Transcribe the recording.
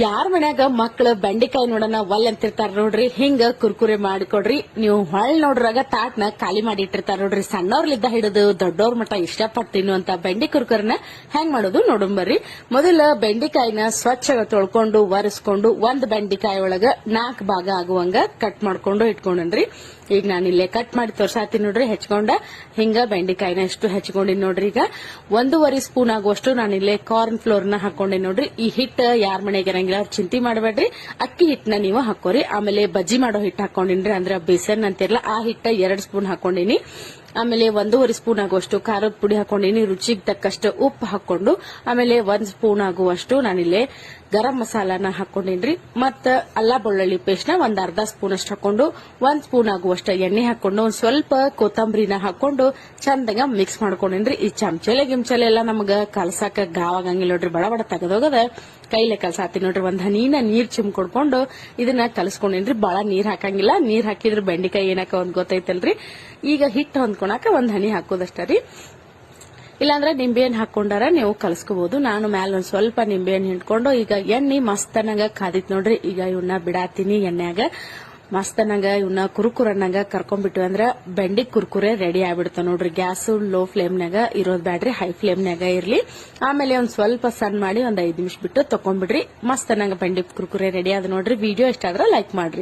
ಯಾರ ಮನ್ಯಾಗ ಮಕ್ಳು ಬೆಂಡಿಕಾಯಿ ನೋಡೋಣ ಒಲ್ ಅಂತಿರ್ತಾರ ನೋಡ್ರಿ, ಹಿಂಗ ಕುರ್ಕುರೆ ಮಾಡಿಕೊಡ್ರಿ. ನೀವು ಹೊಳ್ ನೋಡ್ರಾಗ ತಾಟ್ನ ಖಾಲಿ ಮಾಡಿ ಇಟ್ಟಿರ್ತಾರ ನೋಡ್ರಿ. ಸಣ್ಣವ್ರಲಿದ್ದ ಹಿಡಿದು ದೊಡ್ಡವ್ರ ಮಟ್ಟ ಇಷ್ಟಪಟ್ಟು ತಿನ್ನುವಂತ ಬೆಂಡಿ ಕುರ್ಕುರ್ನ ಹೆಂಗ್ ಮಾಡೋದು ನೋಡಂಬರ್ರಿ. ಮೊದಲ ಬೆಂಡಿಕಾಯಿನ ಸ್ವಚ್ಛ ತೊಳ್ಕೊಂಡು ಒರೆಸ್ಕೊಂಡು ಒಂದ್ ಬೆಂಡಿಕಾಯಿ ಒಳಗ 4 ಭಾಗ ಆಗುವಂಗ ಕಟ್ ಮಾಡ್ಕೊಂಡು ಇಟ್ಕೊಂಡ್ರಿ. ಈಗ ನಾನಿಲ್ಲೇ ಕಟ್ ಮಾಡಿ ತೋರ್ಸಾತೀನಿ ನೋಡ್ರಿ. ಹೆಚ್ಕೊಂಡ ಹಿಂಗ ಬೆಂಡಿಕಾಯಿನ ಎಷ್ಟು ಹೆಚ್ಕೊಂಡಿನಿ ನೋಡ್ರಿ. ಈಗ 1.5 ಸ್ಪೂನ್ ಆಗುವಷ್ಟು ನಾನಿಲ್ಲೇ ಕಾರ್ನ್ ಫ್ಲೋರ್ ನ ಹಾಕೊಂಡೆ ನೋಡ್ರಿ. ಈ ಹಿಟ್ಟು ಯಾರ ಮನೆಗೆ ಇರಂಗಿಲ್ಲ ಅವ್ರು ಚಿಂತೆ ಮಾಡಬೇಡ್ರಿ, ಅಕ್ಕಿ ಹಿಟ್ಟನ ನೀವು ಹಾಕೋರಿ. ಆಮೇಲೆ ಬಜ್ಜಿ ಮಾಡೋ ಹಿಟ್ಟು ಹಾಕೊಂಡಿನ್ರಿ, ಅಂದ್ರೆ ಬೇಸನ್ ಅಂತಿರಲ್ಲ ಆ ಹಿಟ್ಟ 2 ಸ್ಪೂನ್ ಹಾಕೊಂಡಿನಿ. ಆಮೇಲೆ 1.5 ಸ್ಪೂನ್ ಆಗುವಷ್ಟು ಖಾರದ ಪುಡಿ ಹಾಕೊಂಡಿನಿ. ರುಚಿಗೆ ತಕ್ಕಷ್ಟು ಉಪ್ಪು ಹಾಕೊಂಡು ಆಮೇಲೆ 1 ಸ್ಪೂನ್ ಆಗುವಷ್ಟು ನಾನಿಲ್ಲೇ ಗರಂ ಮಸಾಲಾನ ಹಾಕೊಂಡಿನ್ರಿ. ಮತ್ತ ಅಲ್ಲ ಬೆಳ್ಳುಳ್ಳಿ ಪೇಸ್ಟ್ ನ ಒಂದ್ ಅರ್ಧ ಸ್ಪೂನ್ ಅಷ್ಟು ಹಾಕೊಂಡು 1 ಸ್ಪೂನ್ ಆಗುವಷ್ಟು ಎಣ್ಣೆ ಹಾಕೊಂಡು ಒಂದ್ ಸ್ವಲ್ಪ ಕೊತ್ತಂಬರಿನ ಹಾಕೊಂಡು ಚಂದಾಗ ಮಿಕ್ಸ್ ಮಾಡ್ಕೊಂಡಿನ್ರಿ. ಈ ಚಮಚಲೆ ಗಿಮ್ಚಲೆ ಎಲ್ಲ ನಮಗ ಕಲ್ಸಾಕ ಗಾವಾಗಂಗಿಲ್ಲ ನೋಡ್ರಿ, ಬಡ ಬಡ ತೆಗೆದೋಗದ ಕೈಲೆ ಕಲ್ಸಾತಿ ನೋಡ್ರಿ. ಒಂದ್ ಹನಿನ ನೀರ್ ಚಿಮ್ಕೊಡ್ಕೊಂಡು ಇದನ್ನ ಕಲಸ್ಕೊಂಡಿನ್ರಿ. ಬಾಳ ನೀರ್ ಹಾಕಂಗಿಲ್ಲ, ನೀರ್ ಹಾಕಿದ್ರೆ ಬೆಂಡಿಕಾಯಿ ಏನಕ್ಕ ಒಂದ್ ಗೊತ್ತೈತಲ್ರಿ. ಈಗ ಹಿಟ್ಟು ಹೊಂದ್ಕೊಳಕ ಒಂದ್ ಹನಿ ಹಾಕೋದಷ್ಟ ರೀ. ಇಲ್ಲಾಂದ್ರೆ ನಿಂಬೆಹಣ್ಣು ಹಾಕೊಂಡಾರ ನೀವು ಕಲಸ್ಕೋಬಹುದು. ನಾನು ಮ್ಯಾಲ ಒಂದ್ ಸ್ವಲ್ಪ ನಿಂಬೆಹಣ್ಣು ಹಿಂಡ್ಕೊಂಡು ಈಗ ಎಣ್ಣೆ ಮಸ್ತನಾಗ ಕಾದಿತ್ ನೋಡ್ರಿ. ಈಗ ಇವನ್ನ ಬಿಡಾತೀನಿ ಎಣ್ಣೆಯಾಗ ಮಸ್ತನಾಗ ಇವನ್ನ ಕುರುಕುರನ್ನಾಗ ಕರ್ಕೊಂಡ್ಬಿಟ್ವಿ ಅಂದ್ರ ಬೆಂಡಿ ಕುರ್ಕುರೆ ರೆಡಿ ಆಗ್ಬಿಡ್ತಾವ ನೋಡ್ರಿ. ಗ್ಯಾಸ್ ಲೋ ಫ್ಲೇಮ್ನಾಗ ಇರೋದ್ ಬ್ಯಾಡ್ರಿ, ಹೈ ಫ್ಲೇಮ್ನಾಗ ಇರ್ಲಿ. ಆಮೇಲೆ ಒಂದ್ ಸ್ವಲ್ಪ ಸಣ್ಣ ಮಾಡಿ ಒಂದ್ 5 ನಿಮಿಷ ಬಿಟ್ಟು ತಕೊಂಡ್ಬಿಡ್ರಿ. ಮಸ್ತನಾಗ ಬೆಂಡಿ ಕುರ್ಕುರೆ ರೆಡಿ ಆದ ನೋಡ್ರಿ. ವಿಡಿಯೋ ಇಷ್ಟ ಆದ್ರ ಲೈಕ್ ಮಾಡ್ರಿ.